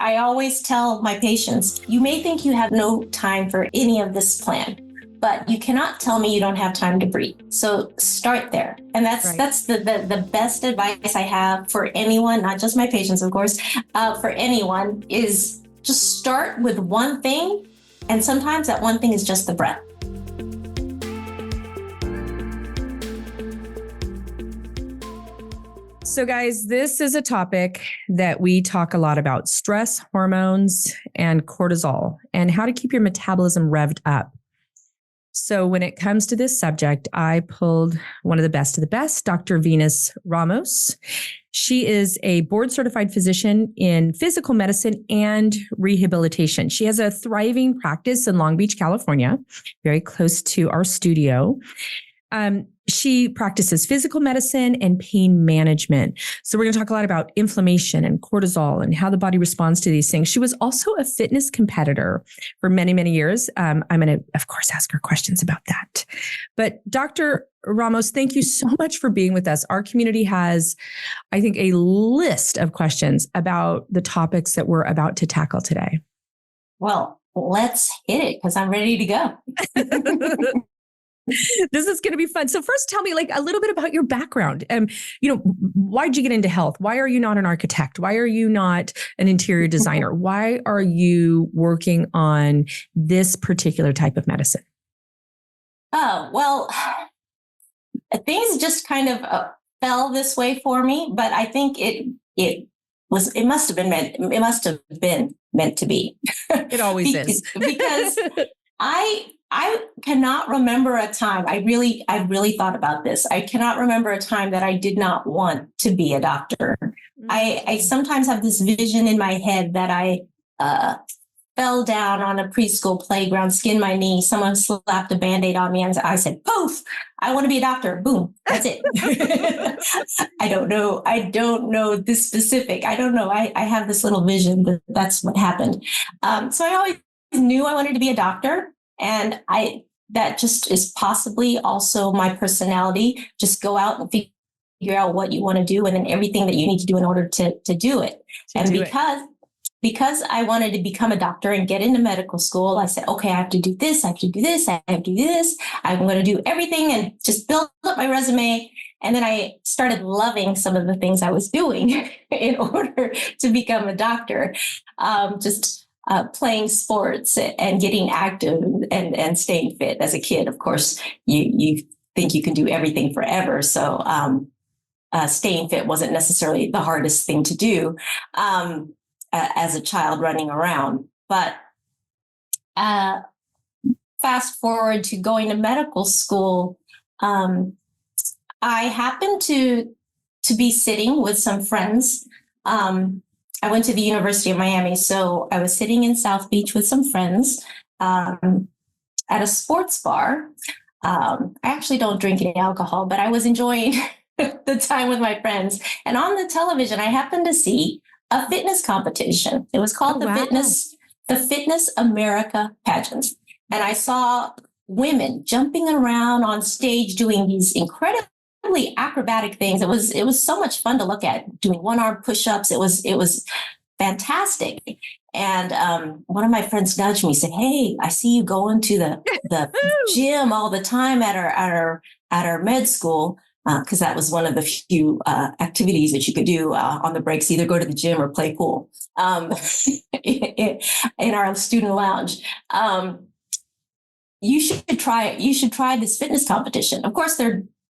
I always tell my patients, you may think you have no time for any of this plan, but you cannot tell me you don't have time to breathe. So start there. And that's the best advice I have for anyone, not just my patients, of course, for anyone, is just start with one thing. And sometimes that one thing is just the breath. So guys, this is a topic that we talk a lot about: stress, hormones, and cortisol, and how to keep your metabolism revved up. So when it comes to this subject, I pulled one of the best, Dr. Venus Ramos. She is a board-certified physician in physical medicine and rehabilitation. She has a thriving practice in Long Beach, California, very close to our studio. She practices physical medicine and pain management. So we're going to talk a lot about inflammation and cortisol and how the body responds to these things. She was also a fitness competitor for many, many years. I'm going to, of course, ask her questions about that. But Dr. Ramos, thank you so much for being with us. Our community has, I think, a list of questions about the topics that we're about to tackle today. Well, let's hit it because I'm ready to go. This is going to be fun. So first, tell me a little bit about your background. Why'd you get into health? Why are you not an architect? Why are you not an interior designer? Why are you working on this particular type of medicine? Oh, well, things just kind of fell this way for me, but I think it must have been meant to be. It always is. Because I cannot remember a time, I really thought about this. I cannot remember a time that I did not want to be a doctor. I sometimes have this vision in my head that I fell down on a preschool playground, skinned my knee, someone slapped a Band-Aid on me, and I said, poof, I want to be a doctor. Boom, that's it. I don't know this specific. I don't know. I have this little vision that that's what happened. So I always knew I wanted to be a doctor. And that just is possibly also my personality. Just go out and figure out what you want to do, and then everything that you need to do in order to do it. Because I wanted to become a doctor and get into medical school, I said, okay, I have to do this, I have to do this, I have to do this. I'm going to do everything and just build up my resume. And then I started loving some of the things I was doing in order to become a doctor. Playing sports and getting active and staying fit. As a kid, of course, you think you can do everything forever. So staying fit wasn't necessarily the hardest thing to do as a child running around. But fast forward to going to medical school, I happened to be sitting with some friends. I went to the University of Miami, so I was sitting in South Beach with some friends at a sports bar. I actually don't drink any alcohol, but I was enjoying the time with my friends. And on the television, I happened to see a fitness competition. It was called the Fitness America pageant. And I saw women jumping around on stage doing these incredible acrobatic things. It was so much fun to look at, doing one-arm push-ups. It was fantastic. And one of my friends nudged me, said, "Hey, I see you going to the gym all the time at our med school," because that was one of the few activities that you could do on the breaks, either go to the gym or play pool in our student lounge. You should try this fitness competition. Of course,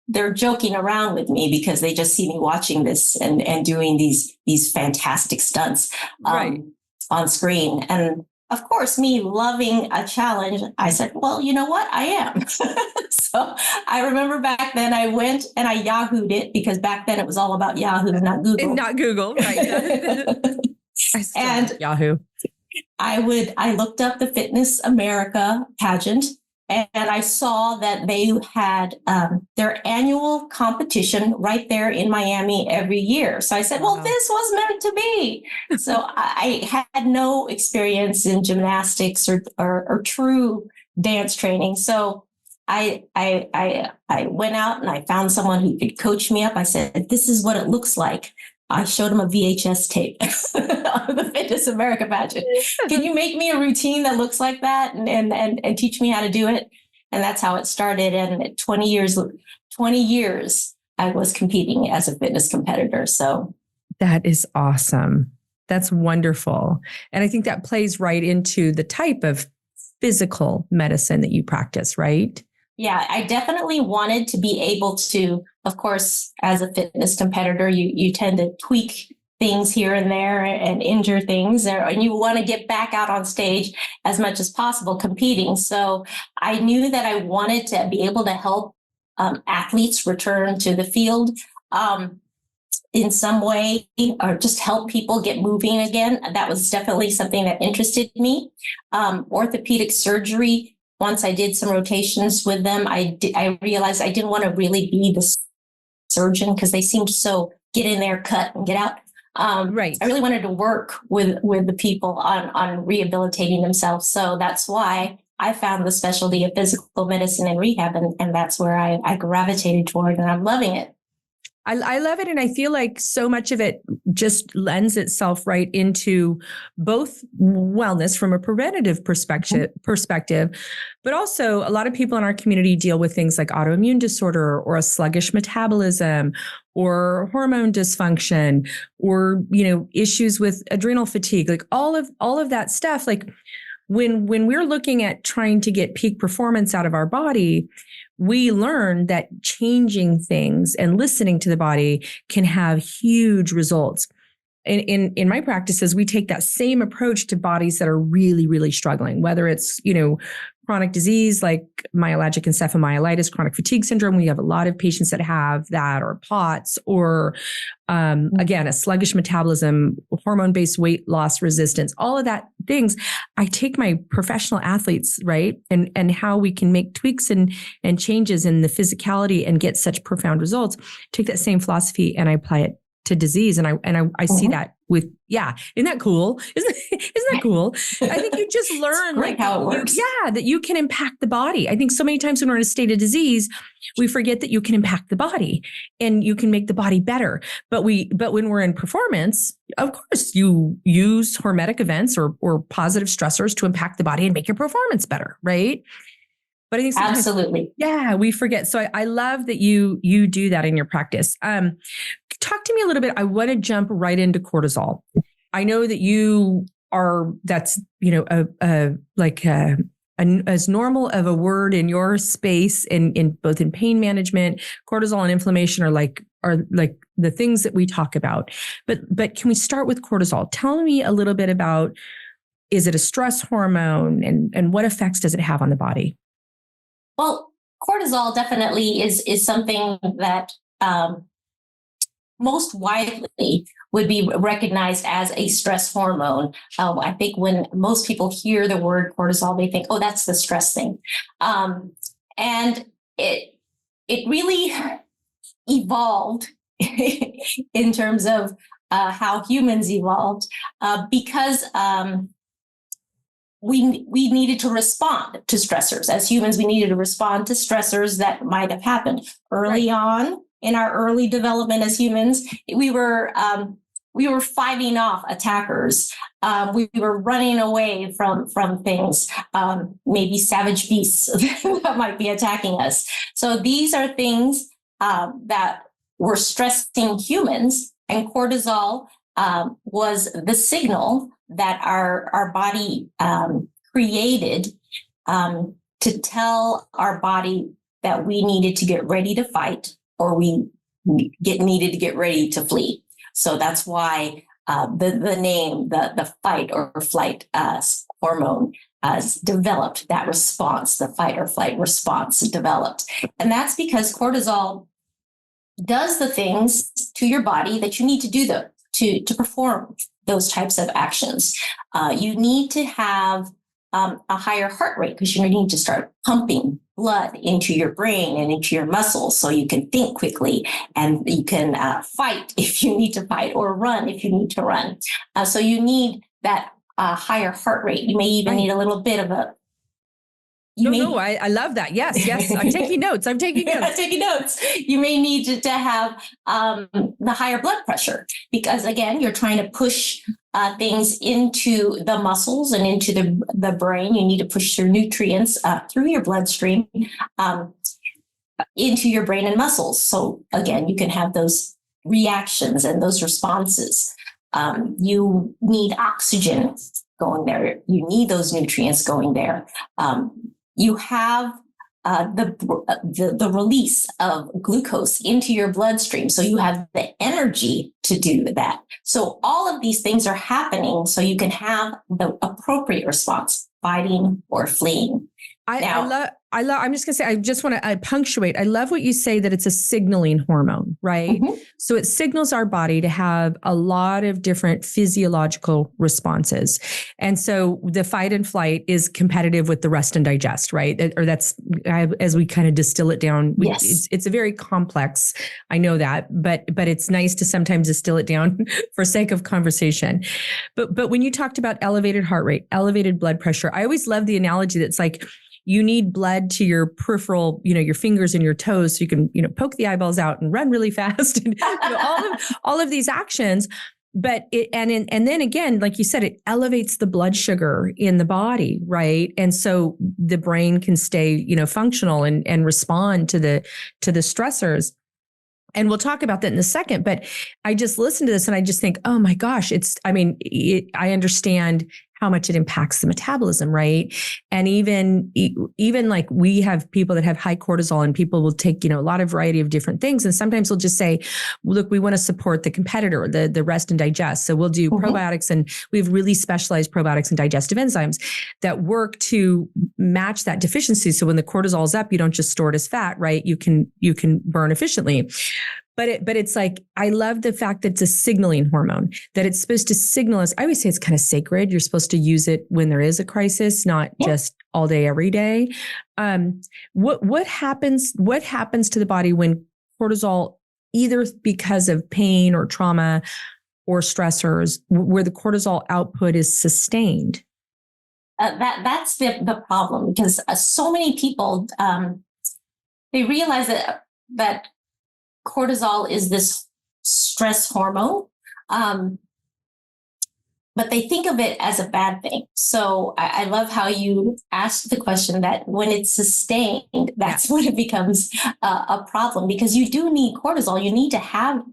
they're joking around with me because they just see me watching this and doing these fantastic stunts on screen. And of course, me loving a challenge, I said, well, you know what? I am. So I remember back then I went and I Yahoo'd it, because back then it was all about Yahoo, not Google. Not Google, right. And Yahoo. I looked up the Fitness America pageant, and I saw that they had their annual competition right there in Miami every year. So I said, well, this was meant to be. So I had no experience in gymnastics or true dance training. So I went out and I found someone who could coach me up. I said, this is what it looks like I showed him a VHS tape of the Fitness America pageant. Can you make me a routine that looks like that and teach me how to do it? And that's how it started. And at 20 years, I was competing as a fitness competitor. So that is awesome. That's wonderful. And I think that plays right into the type of physical medicine that you practice, right? Yeah, I definitely wanted to be able to, of course, as a fitness competitor, you tend to tweak things here and there and injure things, and you want to get back out on stage as much as possible competing. So I knew that I wanted to be able to help athletes return to the field in some way, or just help people get moving again. That was definitely something that interested me. Orthopedic surgery. Once I did some rotations with them, I realized I didn't want to really be the surgeon because they seemed so get in there, cut and get out. Right. I really wanted to work with the people on rehabilitating themselves. So that's why I found the specialty of physical medicine and rehab, and that's where I gravitated toward, and I'm loving it. I love it. And I feel like so much of it just lends itself right into both wellness from a preventative perspective, but also a lot of people in our community deal with things like autoimmune disorder or a sluggish metabolism or hormone dysfunction or, issues with adrenal fatigue, like all of that stuff. Like when we're looking at trying to get peak performance out of our body, we learn that changing things and listening to the body can have huge results. In my practices, we take that same approach to bodies that are really, really struggling, whether it's, chronic disease like myalgic encephalomyelitis, chronic fatigue syndrome. We have a lot of patients that have that, or POTS, or again, a sluggish metabolism, hormone-based weight loss resistance, all of that things. I take my professional athletes, right? And how we can make tweaks and changes in the physicality and get such profound results. Take that same philosophy and I apply it to disease. And I see that with, isn't that cool? Isn't that cool? I think you just learn like how it works. That you can impact the body. I think so many times when we're in a state of disease, we forget that you can impact the body and you can make the body better. But when we're in performance, of course, you use hormetic events or positive stressors to impact the body and make your performance better, right? But I think absolutely, we forget. So I love that you do that in your practice. Talk to me a little bit. I want to jump right into cortisol. I know that you are, that's, as normal of a word in your space in both in pain management. Cortisol and inflammation are like the things that we talk about. But can we start with cortisol? Tell me a little bit about, is it a stress hormone and what effects does it have on the body? Well, cortisol definitely is something that most widely would be recognized as a stress hormone. I think when most people hear the word cortisol, they think, oh, that's the stress thing. And it really evolved in terms of how humans evolved because we needed to respond to stressors. As humans, we needed to respond to stressors that might have happened early on. In our early development as humans, we were fighting off attackers. We were running away from things, maybe savage beasts that might be attacking us. So these are things that were stressing humans, and cortisol was the signal that our body created to tell our body that we needed to get ready to fight, or we needed to get ready to flee. So that's why the name, the fight or flight hormone developed that response, the fight or flight response developed. And that's because cortisol does the things to your body that you need to do to perform those types of actions. You need to have a higher heart rate because you need to start pumping blood into your brain and into your muscles so you can think quickly and you can fight if you need to fight or run if you need to run. So you need that higher heart rate. You may even need a little bit of I love that. Yes. I'm taking notes. Taking notes. You may need to have the higher blood pressure because, again, you're trying to push things into the muscles and into the brain. You need to push your nutrients through your bloodstream into your brain and muscles. So, again, you can have those reactions and those responses. You need oxygen going there. You need those nutrients going there. You have the release of glucose into your bloodstream. So you have the energy to do that. So all of these things are happening so you can have the appropriate response, fighting or fleeing. I'm just going to say, I just want to punctuate. I love what you say that it's a signaling hormone, right? Mm-hmm. So it signals our body to have a lot of different physiological responses. And so the fight and flight is competitive with the rest and digest, right? Or that's, as we kind of distill it down. Yes. It's a very complex, I know that, but it's nice to sometimes distill it down for sake of conversation. But when you talked about elevated heart rate, elevated blood pressure, I always love the analogy that's like, you need blood to your peripheral, your fingers and your toes so you can, poke the eyeballs out and run really fast and all of these actions. But and then again, like you said, it elevates the blood sugar in the body, right? And so the brain can stay, functional and respond to the stressors. And we'll talk about that in a second, but I just listen to this and I just think, oh my gosh, I understand how much it impacts the metabolism, right? And even like we have people that have high cortisol and people will take, a lot of variety of different things. And sometimes they'll just say, look, we want to support the competitor, the rest and digest. So we'll do probiotics, and we have really specialized probiotics and digestive enzymes that work to match that deficiency. So when the cortisol is up, you don't just store it as fat, right? You can burn efficiently. But it's like, I love the fact that it's a signaling hormone, that it's supposed to signal us. I always say it's kind of sacred. You're supposed to use it when there is a crisis, not just all day, every day. What happens to the body when cortisol, either because of pain or trauma or stressors, where the cortisol output is sustained? That's the problem, because so many people, they realize that cortisol is this stress hormone, but they think of it as a bad thing. So I love how you asked the question that when it's sustained, that's when it becomes a problem, because you do need cortisol. You need to have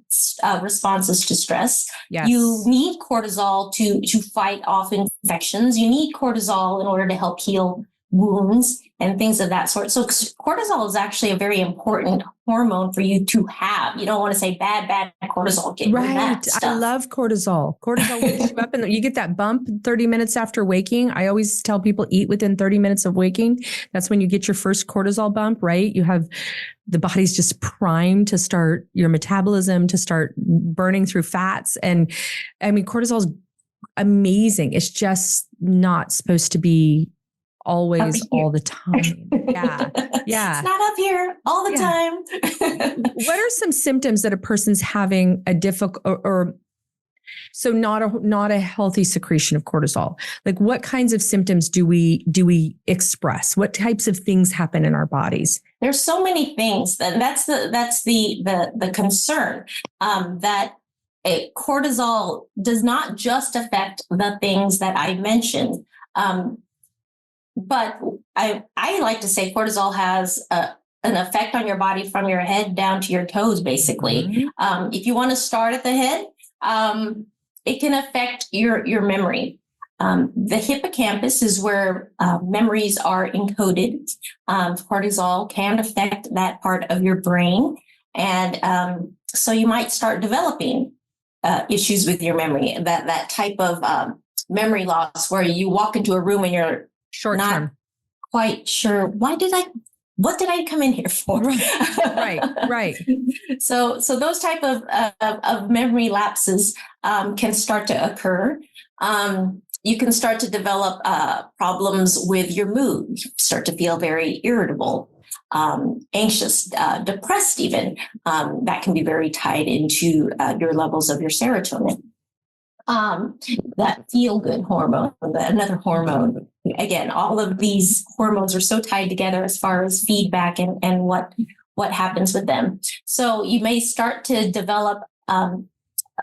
responses to stress. Yes. You need cortisol to fight off infections. You need cortisol in order to help heal wounds and things of that sort. So cortisol is actually a very important hormone for you to have. You don't want to say bad cortisol. Get right. I love cortisol. Cortisol wakes you up and you get that bump 30 minutes after waking. I always tell people eat within 30 minutes of waking. That's when you get your first cortisol bump, right? You have the body's just primed to start your metabolism, to start burning through fats. And I mean, cortisol is amazing. It's just not supposed to be always all the time. Yeah. It's not up here all the time. What are some symptoms that a person's having a difficult or so not a healthy secretion of cortisol? Like what kinds of symptoms do we express? What types of things happen in our bodies? There's so many things. That's the concern, that cortisol does not just affect the things that I mentioned. But I like to say cortisol has an effect on your body from your head down to your toes, basically. Mm-hmm. If you want to start at the head, it can affect your memory. The hippocampus is where memories are encoded. Cortisol can affect that part of your brain. And so you might start developing issues with your memory, that type of memory loss where you walk into a room and you're short not term, quite sure what did I come in here for? Right. So those type of memory lapses can start to occur. You can start to develop problems with your mood. You start to feel very irritable, anxious, depressed even. That can be very tied into your levels of your serotonin. that feel-good hormone, another hormone. Again, all of these hormones are so tied together as far as feedback and what happens with them. So you may start to develop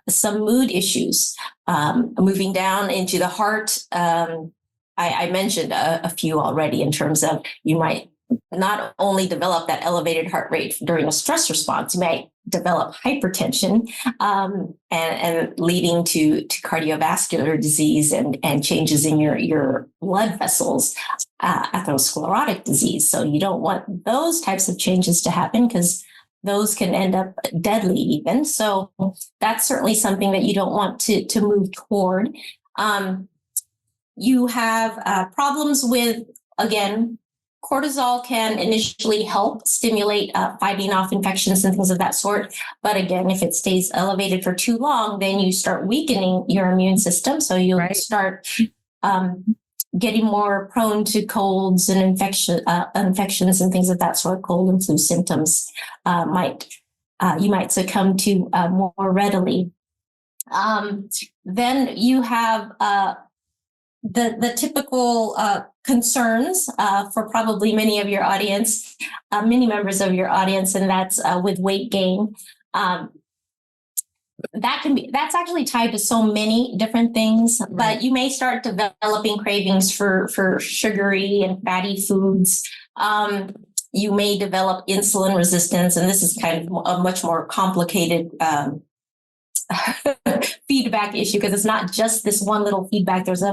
some mood issues, moving down into the heart. I mentioned a few already in terms of you might not only develop that elevated heart rate during a stress response, you might develop hypertension and leading to cardiovascular disease and changes in your blood vessels, atherosclerotic disease. So you don't want those types of changes to happen because those can end up deadly even. So that's certainly something that you don't want to move toward. You have problems with, again, cortisol can initially help stimulate fighting off infections and things of that sort. But again, if it stays elevated for too long, then you start weakening your immune system. So you'll start getting more prone to colds and infections and things of that sort. Cold and flu symptoms you might succumb to more readily. Then you have the typical concerns for probably many of your audience, many members of your audience, and that's with weight gain. That's actually tied to so many different things, but you may start developing cravings for sugary and fatty foods. You may develop insulin resistance, and this is kind of a much more complicated feedback issue because it's not just this one little feedback. There's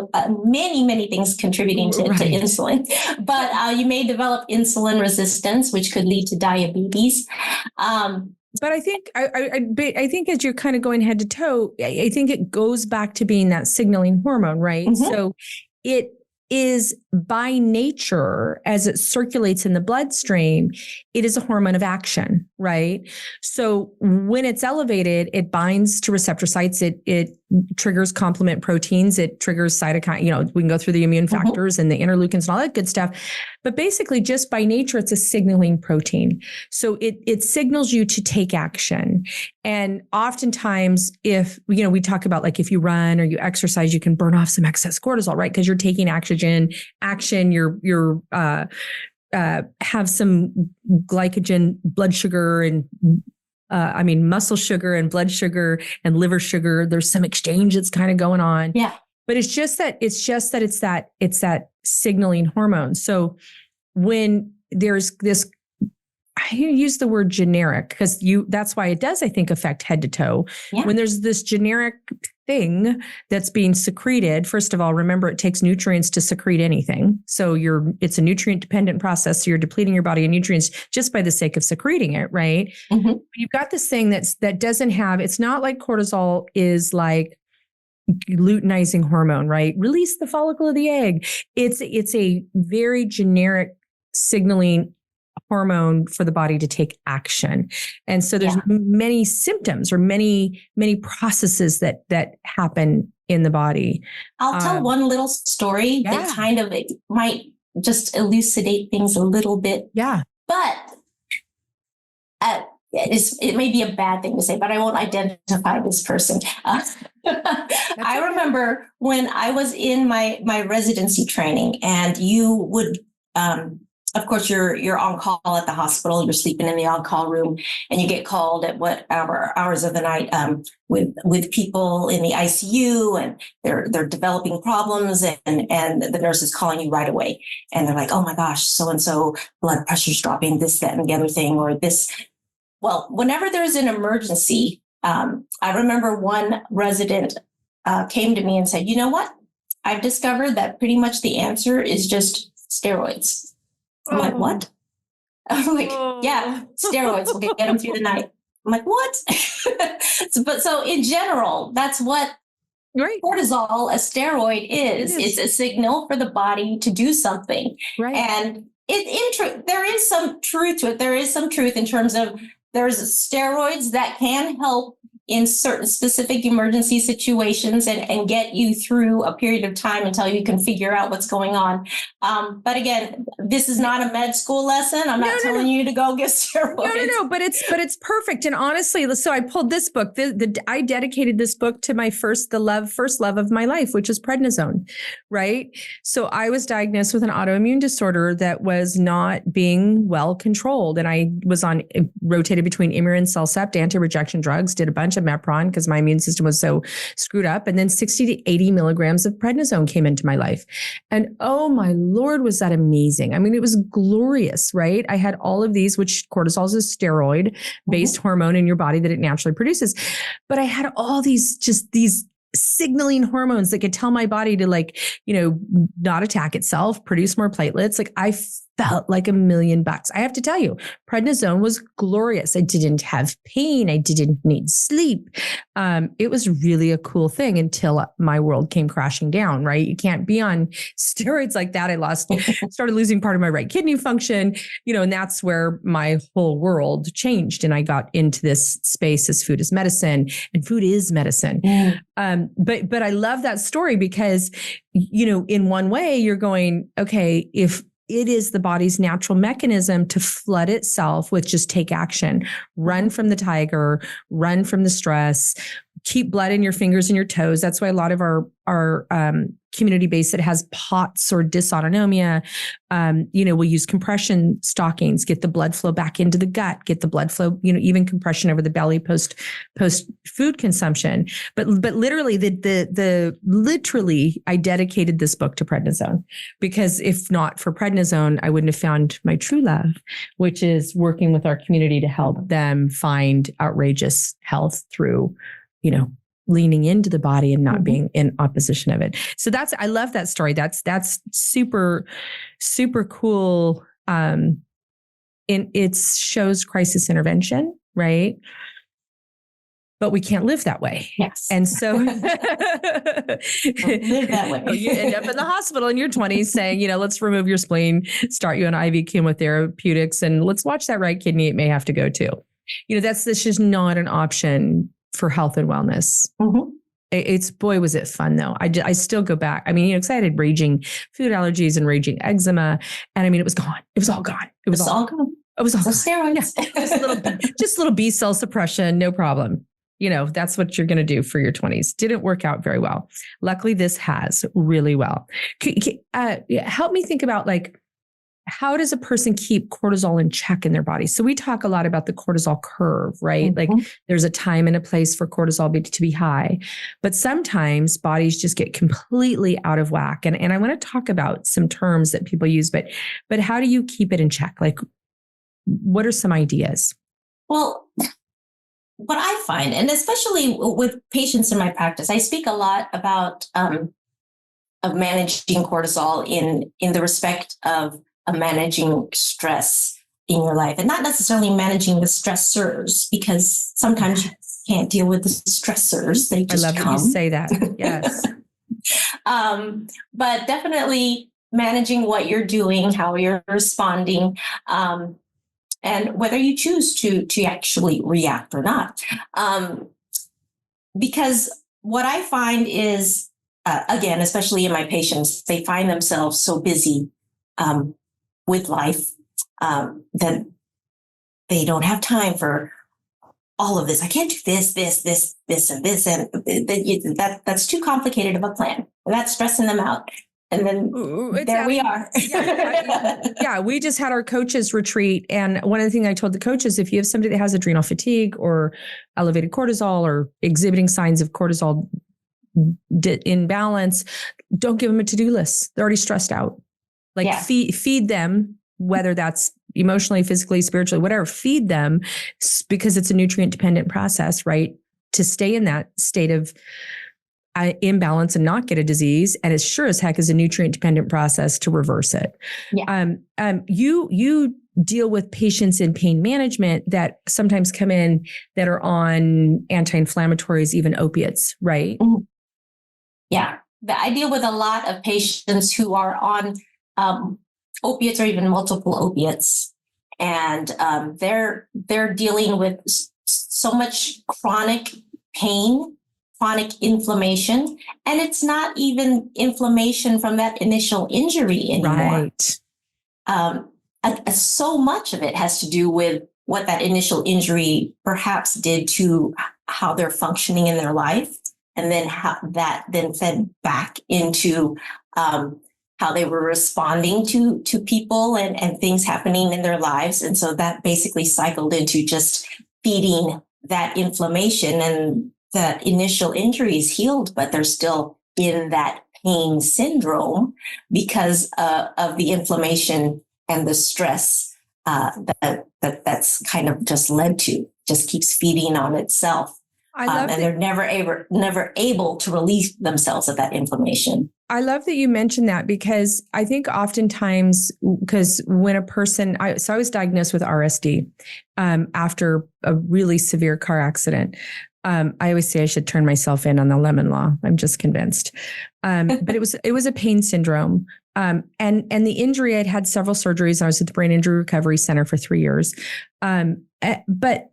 many things contributing to insulin, but you may develop insulin resistance, which could lead to diabetes. But I think I think as you're kind of going head to toe, I think it goes back to being that signaling hormone, right? Mm-hmm. So it is by nature, as it circulates in the bloodstream, it is a hormone of action, right? So when it's elevated, it binds to receptor sites. It triggers complement proteins. It triggers cytokine. We can go through the immune factors and the interleukins and all that good stuff. But basically, just by nature, it's a signaling protein. So it signals you to take action. And oftentimes, if we talk about like if you run or you exercise, you can burn off some excess cortisol, right? Because you're taking action. You're have some glycogen, blood sugar, and muscle sugar and blood sugar and liver sugar. There's some exchange that's kind of going on. Yeah. But it's that signaling hormone. So when there's this, I use the word generic because that's why it does, I think, affect head to toe. Yeah. When there's this generic thing that's being secreted, first of all, remember it takes nutrients to secrete anything. So it's a nutrient dependent process. So you're depleting your body of nutrients just by the sake of secreting it, right? Mm-hmm. You've got this thing that doesn't have, it's not like cortisol is like luteinizing hormone, right? Release the follicle of the egg. It's a very generic signaling hormone for the body to take action. And so there's many symptoms or many processes that happen in the body. I'll tell one little story that kind of it might just elucidate things a little bit. Yeah. But it may be a bad thing to say, but I won't identify this person. I remember when I was in my residency training and you would, of course, you're on call at the hospital. You're sleeping in the on-call room, and you get called at whatever hours of the night with people in the ICU, and they're developing problems, and the nurse is calling you right away, and they're like, "Oh my gosh, so and so blood pressure's dropping, this, that, and the other thing, or this." Well, whenever there's an emergency, I remember one resident came to me and said, "You know what? I've discovered that pretty much the answer is just steroids." I'm like, what? I'm like, yeah, steroids will get them through the night. I'm like, what? So in general, that's what cortisol, a steroid, is. It's a signal for the body to do something. Right. And there is some truth to it. There is some truth in terms of there's steroids that can help in certain specific emergency situations and get you through a period of time until you can figure out what's going on. But again, this is not a med school lesson. I'm not telling you to go give steroids. No, but it's perfect. And honestly, so I pulled this book. I dedicated this book to my first love of my life, which is prednisone, right? So I was diagnosed with an autoimmune disorder that was not being well controlled. And I was rotated between Imurin, Cellcept, anti-rejection drugs, did a bunch of Mepron because my immune system was so screwed up. And then 60 to 80 milligrams of prednisone came into my life. And oh my Lord, was that amazing. I mean, it was glorious, right? I had all of these, which cortisol is a steroid-based hormone in your body that it naturally produces. But I had all these signaling hormones that could tell my body to not attack itself, produce more platelets. Like I felt like $1,000,000. I have to tell you, prednisone was glorious. I didn't have pain. I didn't need sleep. It was really a cool thing until my world came crashing down, right? You can't be on steroids like that. Started losing part of my right kidney function, and that's where my whole world changed. And I got into this space as food is medicine, and food is medicine. But I love that story because, in one way you're going, okay, if it is the body's natural mechanism to flood itself with just take action, run from the tiger, run from the stress, keep blood in your fingers and your toes. That's why a lot of our community base that has POTS or dysautonomia, we'll use compression stockings, get the blood flow back into the gut, get the blood flow, even compression over the belly post food consumption. But literally literally I dedicated this book to prednisone because if not for prednisone, I wouldn't have found my true love, which is working with our community to help them find outrageous health through leaning into the body and not being in opposition of it. So I love that story. That's super, super cool. It shows crisis intervention, right? But we can't live that way. Yes. And so live that way. You end up in the hospital in your 20s saying, let's remove your spleen, start you on IV chemotherapeutics, and let's watch that right kidney. It may have to go too. This is not an option for health and wellness. It's, boy, was it fun though. I still go back. I mean, because I had raging food allergies and raging eczema. And it was gone. It was all gone. It was all gone. It was all gone. Steroids. Yeah. Just little B cell suppression. No problem. That's what you're going to do for your 20s. Didn't work out very well. Luckily, this has really well. Help me think about how does a person keep cortisol in check in their body? So we talk a lot about the cortisol curve, right? Like there's a time and a place for cortisol to be high, but sometimes bodies just get completely out of whack. And I want to talk about some terms that people use, but how do you keep it in check? Like, what are some ideas? Well, what I find, and especially with patients in my practice, I speak a lot about of managing cortisol in the respect of managing stress in your life, and not necessarily managing the stressors, because sometimes you can't deal with the stressors. They just come. I love that you say that. Yes. But definitely managing what you're doing, how you're responding, and whether you choose to actually react or not. Because what I find is, again, especially in my patients, they find themselves so busy with life that they don't have time for all of this. I can't do this, and this, and that's too complicated of a plan. And that's stressing them out. And then we are. Yeah, we just had our coaches retreat. And one of the things I told the coaches, if you have somebody that has adrenal fatigue or elevated cortisol or exhibiting signs of cortisol imbalance, don't give them a to-do list. They're already stressed out. Feed them, whether that's emotionally, physically, spiritually, whatever, feed them, because it's a nutrient dependent process, right? To stay in that state of imbalance and not get a disease. And it sure as heck is a nutrient dependent process to reverse it. Yeah. You deal with patients in pain management that sometimes come in that are on anti-inflammatories, even opiates, right? Mm-hmm. Yeah. I deal with a lot of patients who are on opiates or even multiple opiates. And they're dealing with so much chronic pain, chronic inflammation, and it's not even inflammation from that initial injury anymore. Right. So much of it has to do with what that initial injury perhaps did to how they're functioning in their life, and then how that then fed back into how they were responding to people and things happening in their lives. And so that basically cycled into just feeding that inflammation, and that initial injury is healed, but they're still in that pain syndrome because of the inflammation and the stress that's kind of just led to, just keeps feeding on itself. And they're never able to relieve themselves of that inflammation. I love that you mentioned that, because I think oftentimes, because when a person, I was diagnosed with RSD after a really severe car accident. I always say I should turn myself in on the lemon law. I'm just convinced. But it was a pain syndrome. And the injury, I'd had several surgeries. I was at the Brain Injury Recovery Center for 3 years. But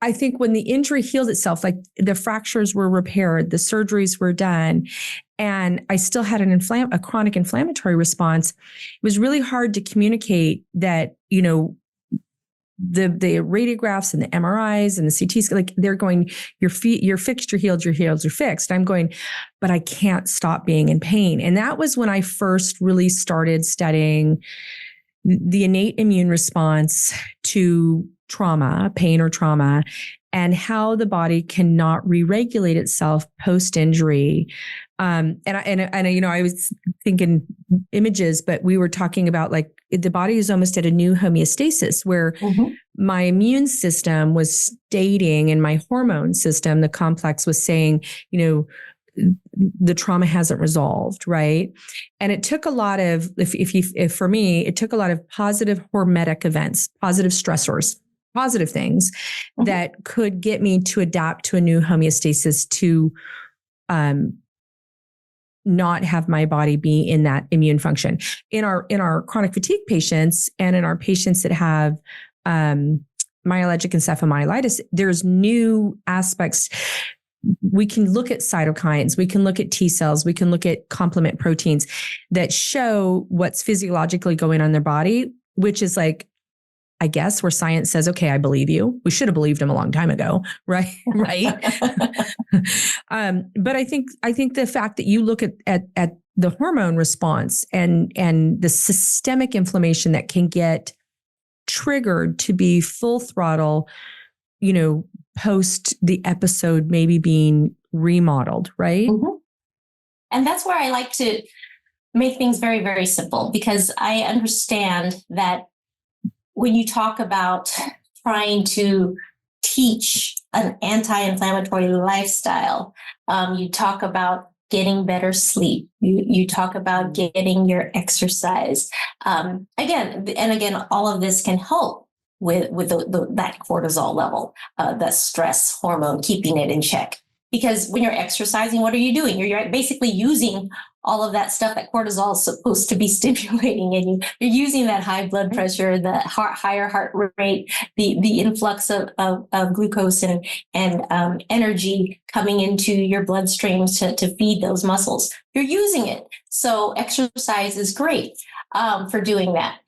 I think when the injury healed itself, like the fractures were repaired, the surgeries were done, and I still had a chronic inflammatory response, it was really hard to communicate that, the radiographs and the MRIs and the CTs, like they're going, you're fixed, you're healed, you're fixed. I'm going, but I can't stop being in pain. And that was when I first really started studying the innate immune response to trauma, pain or trauma, and how the body cannot re-regulate itself post-injury. And I was thinking images, but we were talking about like the body is almost at a new homeostasis where my immune system was stating, and my hormone system, the complex, was saying, the trauma hasn't resolved, right? And it took a lot of, for me, it took a lot of positive hormetic events, positive stressors, positive things that could get me to adapt to a new homeostasis, to not have my body be in that immune function. In our chronic fatigue patients and in our patients that have myalgic encephalomyelitis, there's new aspects. We can look at cytokines, we can look at T cells, we can look at complement proteins that show what's physiologically going on in their body, which is like, I guess, where science says, okay, I believe you. We should have believed him a long time ago. Right. But I think the fact that you look at the hormone response and the systemic inflammation that can get triggered to be full throttle, post the episode maybe being remodeled, right? And that's where I like to make things very, very simple, because I understand that when you talk about trying to teach an anti-inflammatory lifestyle, you talk about getting better sleep. You talk about getting your exercise. Again, all of this can help with that cortisol level, that stress hormone, keeping it in check. Because when you're exercising, what are you doing? You're basically using all of that stuff that cortisol is supposed to be stimulating, and you're using that high blood pressure, the higher heart rate, the influx of glucose and energy coming into your bloodstreams to feed those muscles. You're using it. So exercise is great for doing that.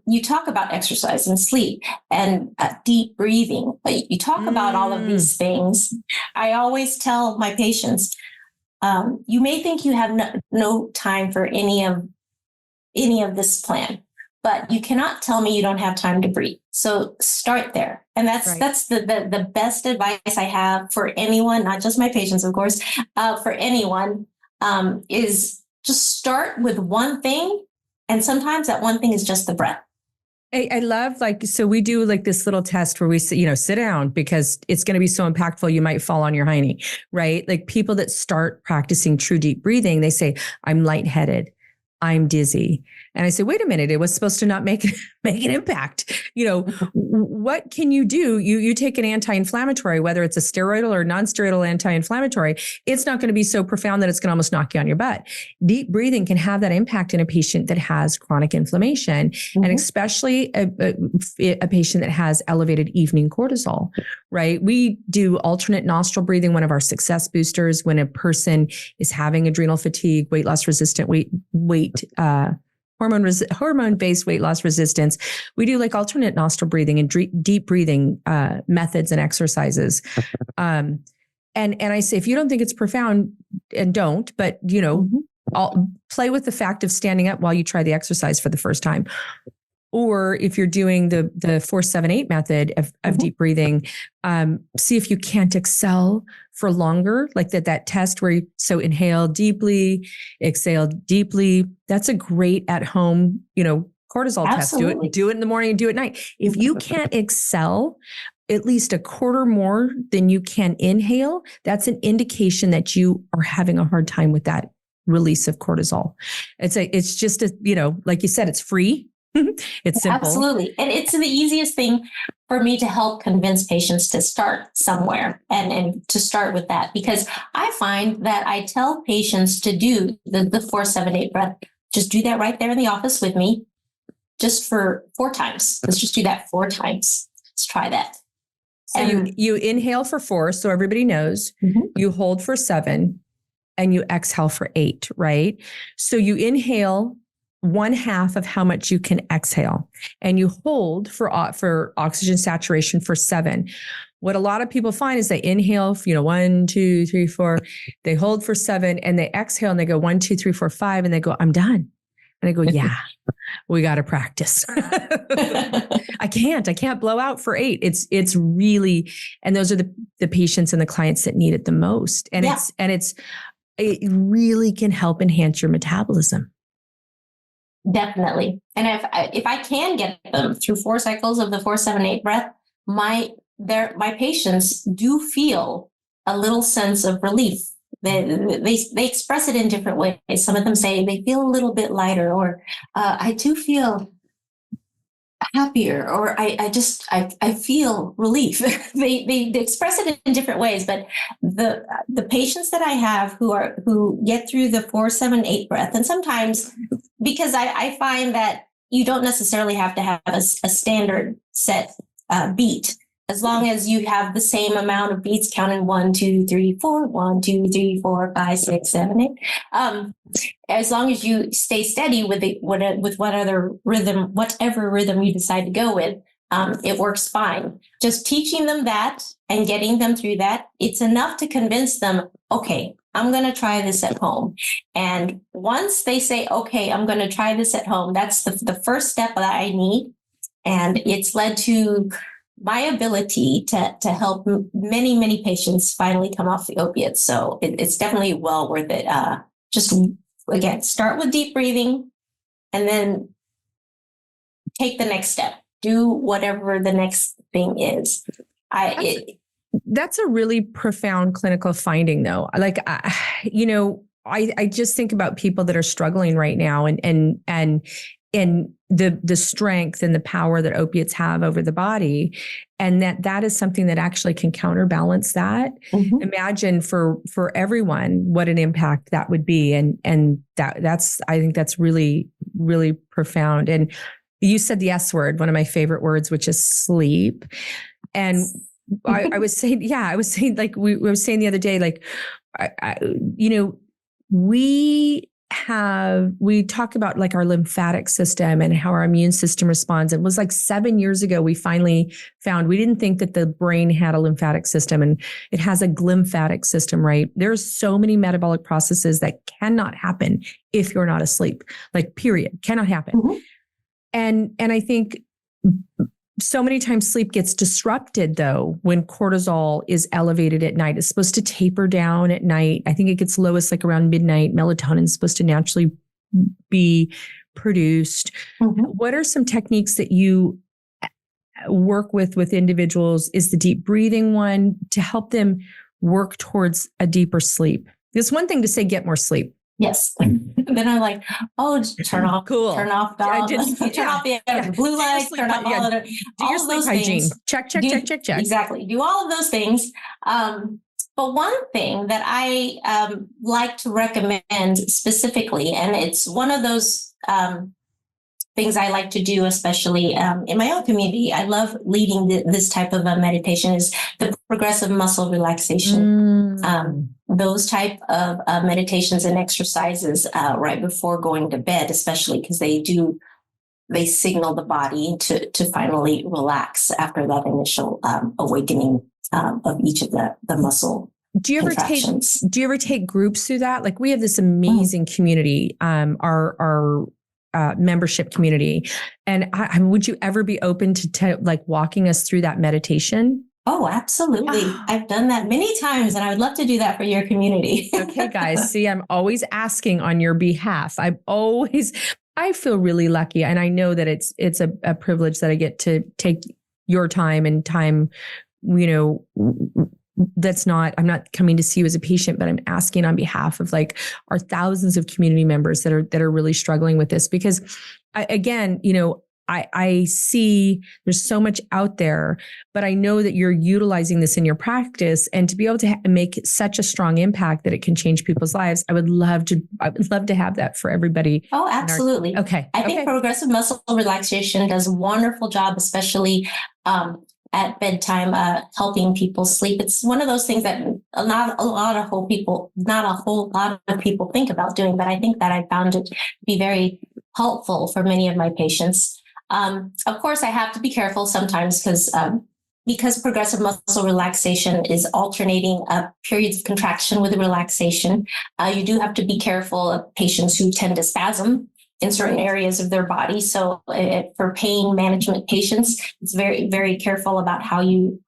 You talk about exercise and sleep and deep breathing. You talk about all of these things. I always tell my patients, you may think you have no time for any of this plan, but you cannot tell me you don't have time to breathe. So start there. And that's the best advice I have for anyone, not just my patients, of course, for anyone, is just start with one thing. And sometimes that one thing is just the breath. I love, so we do this little test where we sit down, because it's going to be so impactful. You might fall on your hiney, right? Like people that start practicing true deep breathing, they say, I'm lightheaded. I'm dizzy. And I say, wait a minute, it was supposed to not make an impact. What can you do? You take an anti-inflammatory, whether it's a steroidal or non-steroidal anti-inflammatory, it's not going to be so profound that it's going to almost knock you on your butt. Deep breathing can have that impact in a patient that has chronic inflammation, and especially a patient that has elevated evening cortisol, right? We do alternate nostril breathing, one of our success boosters, when a person is having adrenal fatigue, weight loss resistant, hormone-based weight loss resistance. We do like alternate nostril breathing and deep breathing methods and exercises. And I say, if you don't think it's profound, and don't, but I'll play with the fact of standing up while you try the exercise for the first time. Or if you're doing the 4-7-8 method of deep breathing, see if you can't exhale for longer, like that test where you inhale deeply, exhale deeply. That's a great at home, cortisol Absolutely. test. Do it in the morning and do it at night. If you can't exhale at least a quarter more than you can inhale, that's an indication that you are having a hard time with that release of cortisol. It's just like you said, it's free. It's simple. Absolutely. And it's the easiest thing for me to help convince patients to start somewhere and to start with that, because I find that I tell patients to do the 4-7-8 breath. Just do that right there in the office with me, just for 4 times. Let's just do that 4 times. Let's try that. So you inhale for 4, so everybody knows. You hold for 7, and you exhale for 8, right? So you inhale 1/2 of how much you can exhale, and you hold for oxygen saturation for 7. What a lot of people find is they inhale, 1, 2, 3, 4, they hold for 7, and they exhale and they go 1, 2, 3, 4, 5, and they go, I'm done. And I go, yeah, we got to practice. I can't blow out for 8. It's really, and those are the patients and the clients that need it the most. And it really can help enhance your metabolism. Definitely. And if I can get them through 4 cycles of the 4-7-8 breath, my patients do feel a little sense of relief. They express it in different ways. Some of them say they feel a little bit lighter, or I do feel happier, or I feel relief. they express it in different ways. But the patients that I have who get through the 4-7-8 breath, and sometimes, because I find that you don't necessarily have to have a standard set beat, as long as you have the same amount of beats counting 1, 2, 3, 4, 1, 2, 3, 4, 5, 6, 7, 8. As long as you stay steady with whatever rhythm you decide to go with, it works fine. Just teaching them that and getting them through that, it's enough to convince them, okay, I'm going to try this at home. And once they say, okay, I'm going to try this at home, that's the first step that I need. And it's led to my ability to help many, many patients finally come off the opiates. So it's definitely well worth it. Just, again, start with deep breathing and then take the next step. Do whatever the next thing is. That's a really profound clinical finding, though. Like, I just think about people that are struggling right now, and the strength and the power that opiates have over the body, and that is something that actually can counterbalance that. Imagine for everyone what an impact that would be, and that's I think that's really, really profound. And you said the S word, one of my favorite words, which is sleep. And I was saying, like we were saying the other day, like, we talk about like our lymphatic system and how our immune system responds. It was like 7 years ago, we finally found, we didn't think that the brain had a lymphatic system, and it has a glymphatic system, right? There's so many metabolic processes that cannot happen if you're not asleep, like period, cannot happen. And I think so many times sleep gets disrupted, though, when cortisol is elevated at night. It's supposed to taper down at night. I think it gets lowest like around midnight. Melatonin is supposed to naturally be produced. What are some techniques that you work with individuals? Is the deep breathing one to help them work towards a deeper sleep? It's one thing to say, get more sleep. Yes. Then I'm like, oh, turn off Yeah. the blue lights, turn off all of the, Do your sleep hygiene. Check. Exactly. Do all of those things. But one thing that I like to recommend specifically, and it's one of those things I like to do, especially in my own community. I love leading this type of a meditation, is the progressive muscle relaxation. Those type of meditations and exercises right before going to bed, especially because they signal the body to finally relax after that initial awakening of each of the muscle. Do you ever take groups through that? Like, we have this amazing community, our membership community. And would you ever be open to like walking us through that meditation? Oh, absolutely. I've done that many times, and I would love to do that for your community. Okay, guys. See, I'm always asking on your behalf. I feel really lucky. And I know that it's a privilege that I get to take your time and time, I'm not coming to see you as a patient, but I'm asking on behalf of like our thousands of community members that are really struggling with this, because I see there's so much out there, but I know that you're utilizing this in your practice, and to be able to make such a strong impact that it can change people's lives. I would love to have that for everybody. Oh, absolutely. Okay. I think progressive muscle relaxation does a wonderful job, especially at bedtime, helping people sleep. It's one of those things that not a whole lot of people think about doing, but I think that I found it to be very helpful for many of my patients. Of course, I have to be careful sometimes because progressive muscle relaxation is alternating periods of contraction with relaxation. You do have to be careful of patients who tend to spasm in certain areas of their body. So for pain management patients, it's very, very careful about how you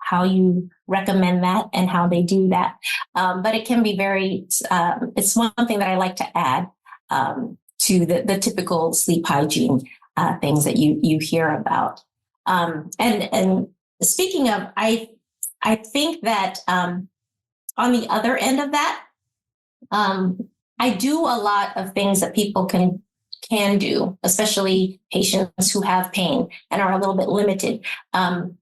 recommend that and how they do that. But it can be it's one thing that I like to add to the typical sleep hygiene things that you hear about. And speaking of, I think that on the other end of that, I do a lot of things that people can do, especially patients who have pain and are a little bit limited. On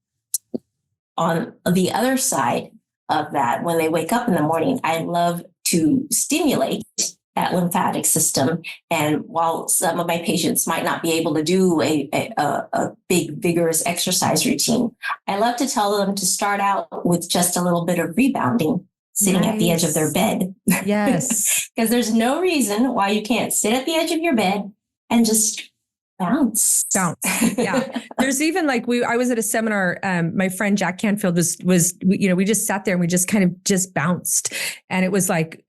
the other side of that, when they wake up in the morning, I love to stimulate that lymphatic system. And while some of my patients might not be able to do a big, vigorous exercise routine, I love to tell them to start out with just a little bit of rebounding, sitting at the edge of their bed. Yes. Because there's no reason why you can't sit at the edge of your bed and just bounce. Yeah. There's even like I was at a seminar. My friend Jack Canfield was, we just sat there and we just kind of just bounced. And it was like,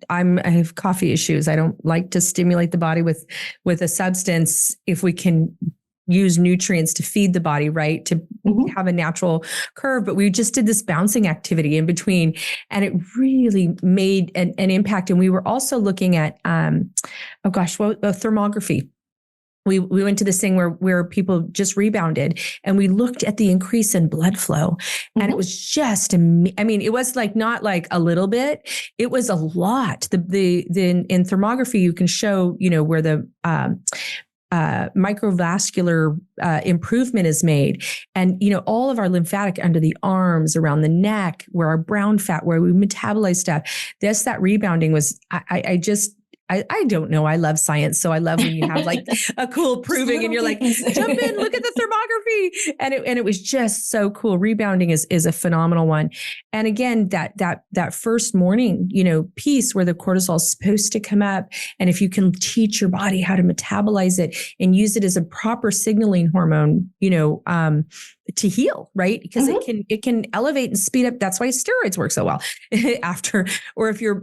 I have coffee issues. I don't like to stimulate the body with a substance if we can use nutrients to feed the body, right? To have a natural curve. But we just did this bouncing activity in between, and it really made an impact. And we were also looking at, thermography. We went to this thing where people just rebounded, and we looked at the increase in blood flow, and it was just, it was like not like a little bit, it was a lot. In thermography, you can show, where the microvascular improvement is made, and all of our lymphatic under the arms, around the neck, where our brown fat, where we metabolize stuff. That rebounding was, I don't know. I love science. So I love when you have like a cool proving and you're like, jump in, look at the thermography. And it was just so cool. Rebounding is a phenomenal one. And again, that first morning, piece where the cortisol is supposed to come up. And if you can teach your body how to metabolize it and use it as a proper signaling hormone, to heal, right? Because it can elevate and speed up. That's why steroids work so well after, or if you're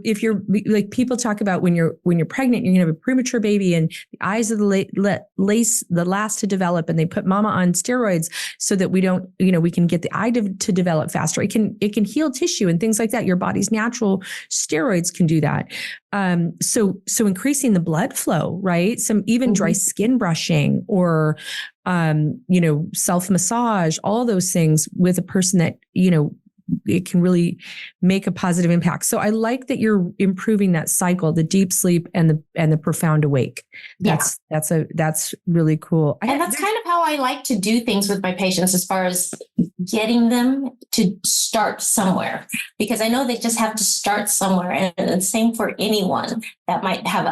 like, people talk about when you're pregnant, you're going to have a premature baby and the eyes of the last to develop, and they put mama on steroids so that we don't, we can get the eye to develop faster. It can heal tissue and things like that. Your body's natural steroids can do that. So increasing the blood flow, right? Some even dry skin brushing or, self-massage, all those things with a person that, can really make a positive impact. So I like that you're improving that cycle, the deep sleep and the profound awake. That's really cool. And that's kind of how I like to do things with my patients, as far as getting them to start somewhere, because I know they just have to start somewhere. And the same for anyone that might have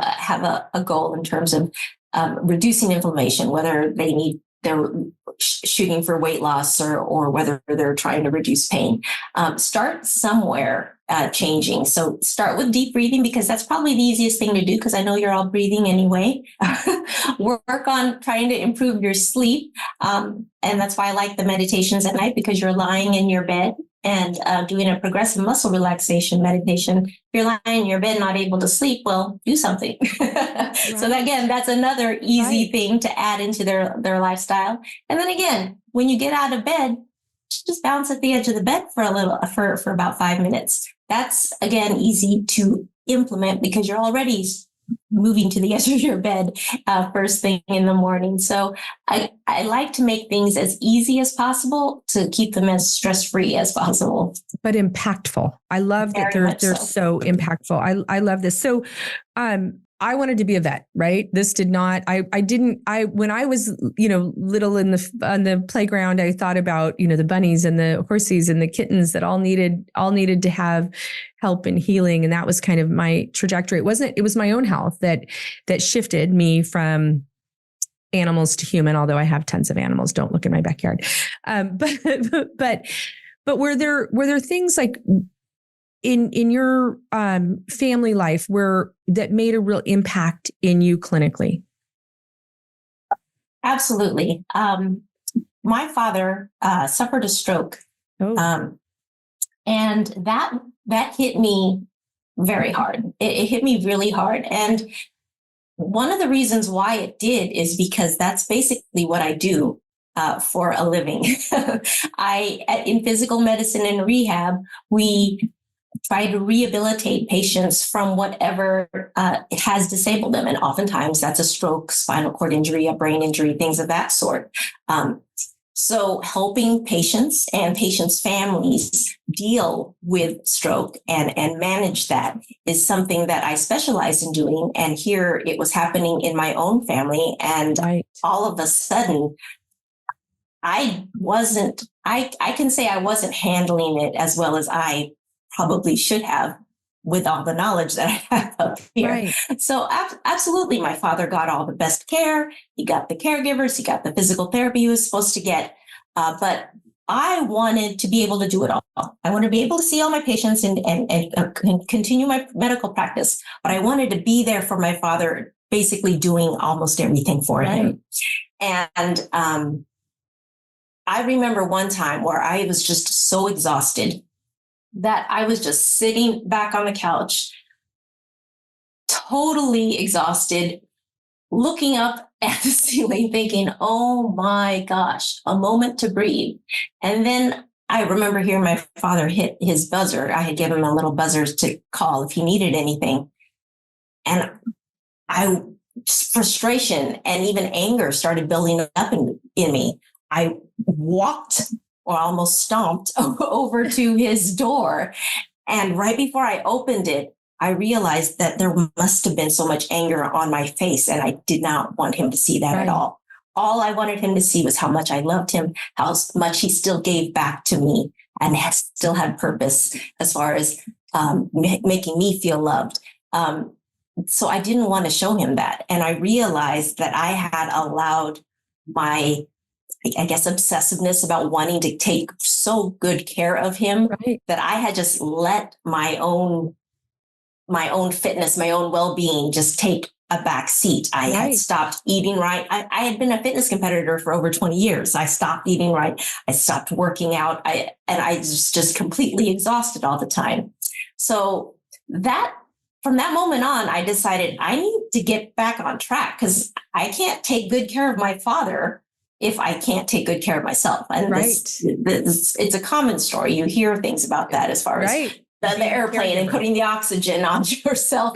a goal in terms of reducing inflammation, whether they're shooting for weight loss or whether they're trying to reduce pain. Start somewhere changing. So start with deep breathing, because that's probably the easiest thing to do, because I know you're all breathing anyway. Work on trying to improve your sleep. And that's why I like the meditations at night, because you're lying in your bed and doing a progressive muscle relaxation meditation. If you're lying in your bed, not able to sleep, well, do something. Right. So again, that's another easy thing to add into their lifestyle. And then again, when you get out of bed, just bounce at the edge of the bed for about 5 minutes. That's again easy to implement, because you're already moving to the edge of your bed first thing in the morning. So I like to make things as easy as possible to keep them as stress-free as possible. But impactful. I love that they're so impactful. I love this. So I wanted to be a vet, right? This did not, when I was, little on the playground, I thought about, the bunnies and the horsies and the kittens that all needed to have help and healing. And that was kind of my trajectory. It was my own health that shifted me from animals to human, although I have tons of animals. Don't look in my backyard. But were there things like in your family life that made a real impact in you clinically? Absolutely. My father suffered a stroke, and that hit me very hard. It hit me really hard, and one of the reasons why it did is because that's basically what I do for a living. In physical medicine and rehab, we try to rehabilitate patients from whatever has disabled them. And oftentimes that's a stroke, spinal cord injury, a brain injury, things of that sort. So helping patients and patients' families deal with stroke and manage that is something that I specialize in doing. And here it was happening in my own family. And all of a sudden, I can say I wasn't handling it as well as I probably should have with all the knowledge that I have up here. Right. So absolutely, my father got all the best care. He got the caregivers. He got the physical therapy he was supposed to get. But I wanted to be able to do it all. I wanted to be able to see all my patients and continue my medical practice. But I wanted to be there for my father, basically doing almost everything for him. And I remember one time where I was just so exhausted that I was just sitting back on the couch, totally exhausted, looking up at the ceiling thinking, oh my gosh, a moment to breathe. And then I remember hearing my father hit his buzzer. I had given him a little buzzer to call if he needed anything. And frustration and even anger started building up in me. I walked or almost stomped over to his door. And right before I opened it, I realized that there must have been so much anger on my face, and I did not want him to see that at all. All I wanted him to see was how much I loved him, how much he still gave back to me and still had purpose as far as making me feel loved. So I didn't want to show him that. And I realized that I had allowed my obsessiveness about wanting to take so good care of him that I had just let my own fitness, my own well-being just take a back seat. I had stopped eating right. I had been a fitness competitor for over 20 years. I stopped eating right. I stopped working out. I was just completely exhausted all the time. So from that moment on, I decided I need to get back on track, because I can't take good care of my father if I can't take good care of myself. And it's a common story. You hear things about that as far as the airplane and putting the oxygen on yourself.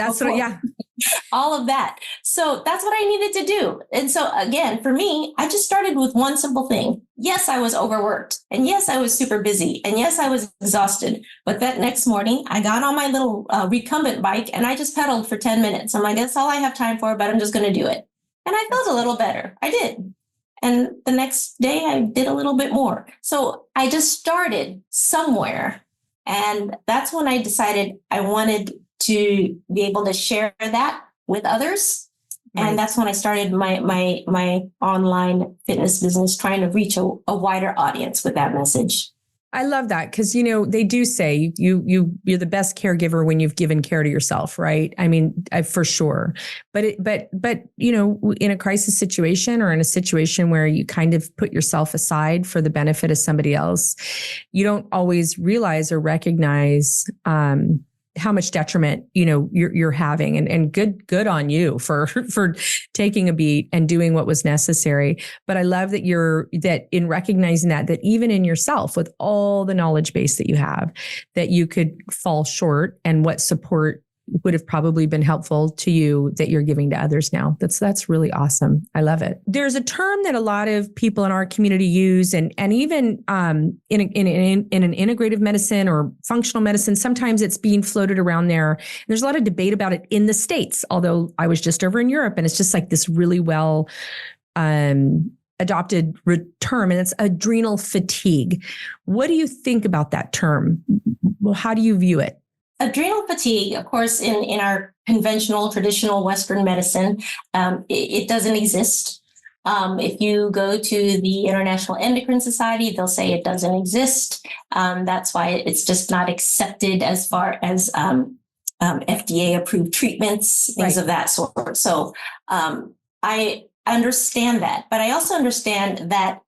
all of that. So that's what I needed to do. And so again, for me, I just started with one simple thing. Yes, I was overworked. And yes, I was super busy. And yes, I was exhausted. But that next morning, I got on my little recumbent bike and I just pedaled for 10 minutes. I'm like, that's all I have time for, but I'm just going to do it. And I felt a little better. I did. And the next day I did a little bit more. So I just started somewhere. And that's when I decided I wanted to be able to share that with others. Right. And that's when I started my online fitness business, trying to reach a wider audience with that message. I love that because, they do say you're the best caregiver when you've given care to yourself, right? I mean, for sure. But in a crisis situation or in a situation where you kind of put yourself aside for the benefit of somebody else, you don't always realize or recognize how much detriment, you're having, and good on you for taking a beat and doing what was necessary. But I love that in recognizing that even in yourself, with all the knowledge base that you have, that you could fall short, and what support would have probably been helpful to you that you're giving to others now. That's really awesome. I love it. There's a term that a lot of people in our community use, and even in an integrative medicine or functional medicine, sometimes it's being floated around there. There's a lot of debate about it in the States, although I was just over in Europe, and it's just like this really well adopted term, and it's adrenal fatigue. What do you think about that term? How do you view it? Adrenal fatigue, of course, in our conventional, traditional Western medicine, it doesn't exist. If you go to the International Endocrine Society, they'll say it doesn't exist. That's why it's just not accepted as far as FDA-approved treatments, things of that sort. So I understand that, but I also understand that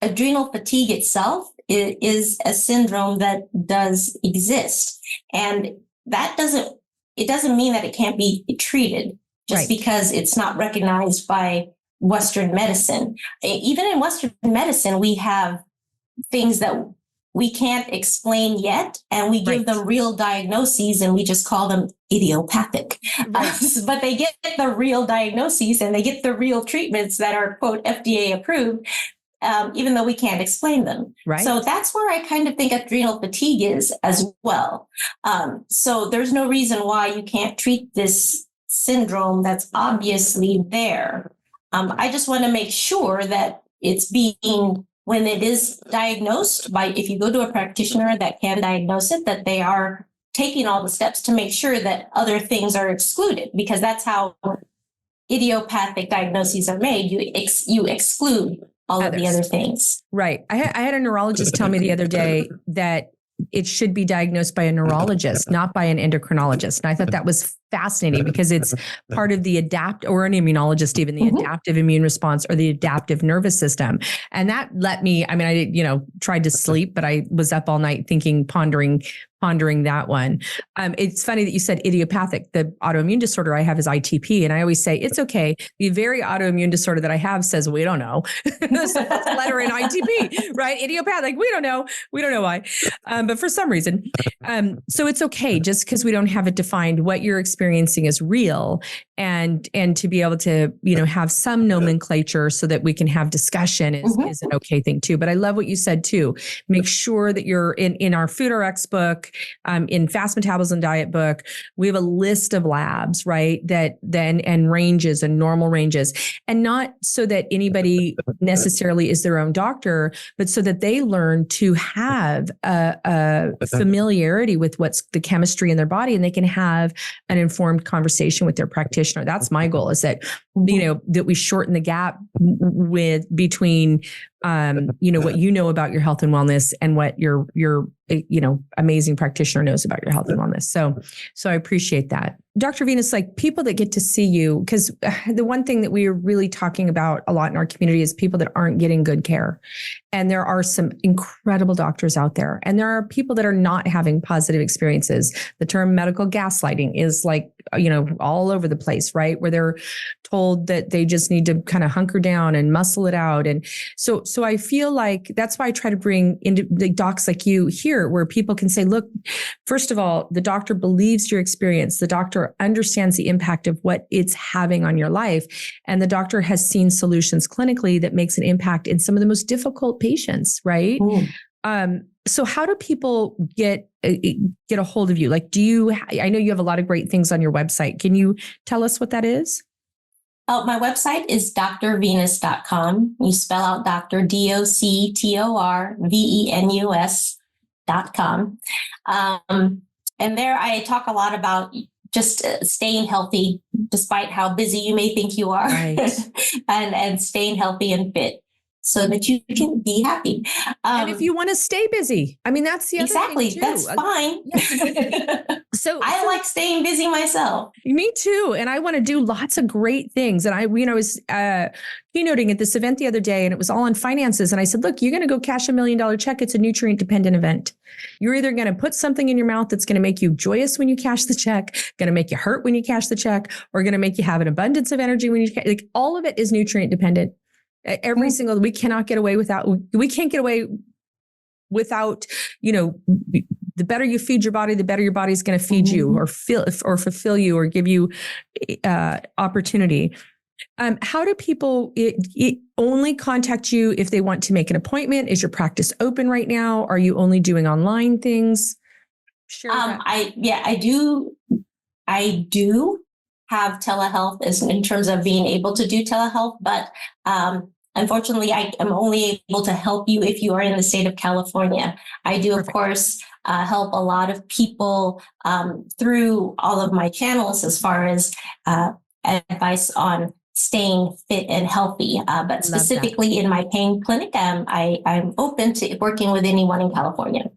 adrenal fatigue itself is a syndrome that does exist. And that doesn't mean that it can't be treated just because it's not recognized by Western medicine. Even in Western medicine, we have things that we can't explain yet, and we give them real diagnoses and we just call them idiopathic. But they get the real diagnoses and they get the real treatments that are, quote, FDA approved. Even though we can't explain them. Right. So that's where I kind of think adrenal fatigue is as well. So there's no reason why you can't treat this syndrome that's obviously there. I just want to make sure that it's being, when it is diagnosed if you go to a practitioner that can diagnose it, that they are taking all the steps to make sure that other things are excluded, because that's how idiopathic diagnoses are made. You exclude all of the other things. Right. I had a neurologist tell me the other day that it should be diagnosed by a neurologist, not by an endocrinologist. And I thought that was fascinating because it's part of the or an immunologist, even the adaptive immune response or the adaptive nervous system. And that let me, I tried to sleep, but I was up all night pondering that one. It's funny that you said idiopathic. The autoimmune disorder I have is ITP. And I always say, it's okay. The very autoimmune disorder that I have says, we don't know. That's the letter in ITP, right? Idiopathic. We don't know. We don't know why. But for some reason. So it's okay just because we don't have it defined. What you're experiencing is real, and to be able to, have some nomenclature so that we can have discussion is an okay thing too. But I love what you said too. Make sure that you're in our Food RX book, in Fast Metabolism Diet book, we have a list of labs, right? That then, and ranges and normal ranges, and not so that anybody necessarily is their own doctor, but so that they learn to have a familiarity with what's the chemistry in their body, and they can have an informed conversation with their practitioner. That's my goal, is that, that we shorten the gap between what you know about your health and wellness and what your amazing practitioner knows about your health and wellness. So I appreciate that. Dr. Venus, like people that get to see you, because the one thing that we are really talking about a lot in our community is people that aren't getting good care. And there are some incredible doctors out there, and there are people that are not having positive experiences. The term medical gaslighting is all over the place, right? Where they're told that they just need to kind of hunker down and muscle it out. And so I feel like that's why I try to bring into the docs like you here, where people can say, look, first of all, the doctor believes your experience. The doctor doctor understands the impact of what it's having on your life. And the doctor has seen solutions clinically that makes an impact in some of the most difficult patients, right? So how do people get a hold of you? Like, I know you have a lot of great things on your website. Can you tell us what that is? My website is drvenus.com. You spell out Dr. DoctorVenus.com. And there I talk a lot about just staying healthy, despite how busy you may think you are, right. and staying healthy and fit so that you can be happy. And if you want to stay busy, I mean, that's the other exactly. thing too. That's fine. So I like staying busy myself. Me too. And I want to do lots of great things. And I was keynoting at this event the other day, and it was all on finances. And I said, look, you're going to go cash $1 million check. It's a nutrient dependent event. You're either going to put something in your mouth that's going to make you joyous when you cash the check, going to make you hurt when you cash the check, or going to make you have an abundance of energy when you like all of it is nutrient dependent. Every single, we can't get away without, the better you feed your body, the better your body's going to feed you or fulfill you or give you opportunity. How do people only contact you if they want to make an appointment? Is your practice open right now? Are you only doing online things? Sure. I do have telehealth as in terms of being able to do telehealth, but unfortunately, I am only able to help you if you are in the state of California. I do, of course, help a lot of people through all of my channels as far as advice on staying fit and healthy. But specifically in my pain clinic, I'm open to working with anyone in California.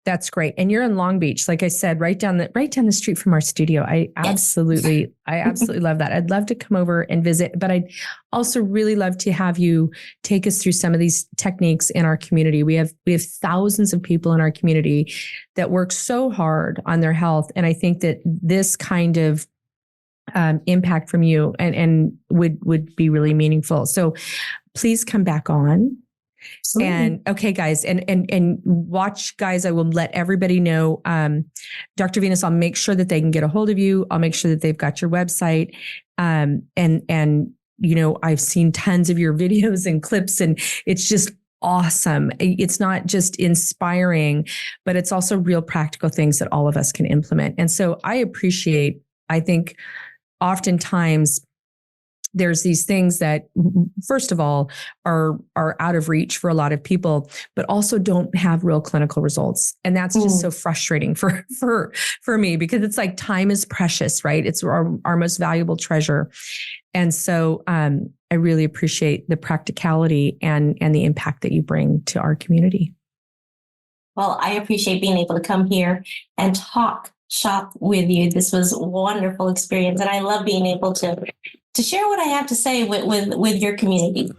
That's great. And you're in Long Beach, like I said, right down the street from our studio. I absolutely love that. I'd love to come over and visit, but I'd also really love to have you take us through some of these techniques in our community. We have thousands of people in our community that work so hard on their health. And I think that this kind of impact from you and would be really meaningful. So please come back on. And okay, guys, and watch, guys, I will let everybody know. Dr. Venus, I'll make sure that they can get a hold of you. I'll make sure that they've got your website. And I've seen tons of your videos and clips, and it's just awesome. It's not just inspiring, but it's also real practical things that all of us can implement. And so I think oftentimes there's these things that, first of all, are out of reach for a lot of people, but also don't have real clinical results. And that's just so frustrating for me, because it's like time is precious, right? It's our most valuable treasure. And so I really appreciate the practicality and the impact that you bring to our community. Well, I appreciate being able to come here and talk shop with you. This was a wonderful experience. And I love being able to share what I have to say with your community.